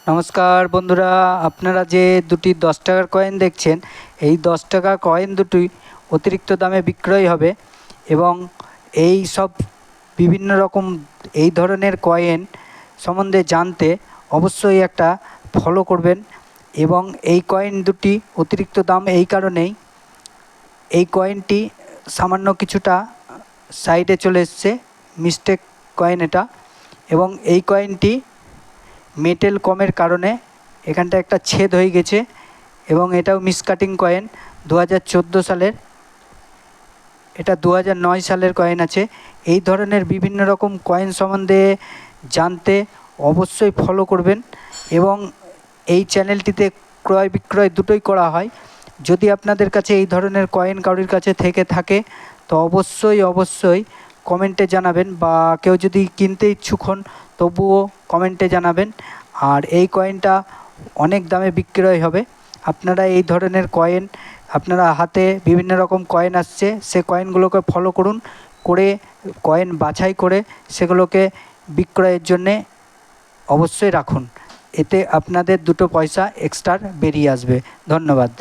নমস্কার বন্ধুরা, আপনারা যে দুটি 10 টাকার কয়েন দেখছেন, এই 10 টাকা কয়েন দুটি অতিরিক্ত দামে বিক্রয় হবে এবং এই সব বিভিন্ন রকম এই ধরনের কয়েন সম্বন্ধে জানতে অবশ্যই একটা ফলো করবেন। এবং এই কয়েন দুটি অতিরিক্ত দাম এই কারণেই, এই কয়েনটি সামান্য কিছুটা সাইডে চলে এসছে, মিস্টেক কয়েন এটা। এবং এই কয়েনটি মেটেল কমের কারণে এখানটা একটা ছেদ হয়ে গেছে এবং এটাও মিসকাটিং কয়েন 2014 সালের, এটা 2009 সালের কয়েন আছে। এই ধরনের বিভিন্ন রকম কয়েন সম্বন্ধে জানতে অবশ্যই ফলো করবেন এবং এই চ্যানেলটিতে ক্রয় বিক্রয় দুটোই করা হয়। যদি আপনাদের কাছে এই ধরনের কয়েন কারোর কাছে থেকে থাকে তো অবশ্যই কমেন্টে জানাবেন, বা কেউ যদি কিনতে ইচ্ছুক হন তবুও কমেন্টে জানাবেন। আর এই কয়েনটা অনেক দামে বিক্রয় হবে। আপনারা এই ধরনের কয়েন, আপনারা হাতে বিভিন্ন রকম কয়েন আসছে, সে কয়েনগুলোকে ফলো করুন, করে কয়েন বাছাই করে সেগুলোকে বিক্রয়ের জন্যে অবশ্যই রাখুন। এতে আপনাদের দুটো পয়সা এক্সট্রা বেরিয়ে আসবে। ধন্যবাদ।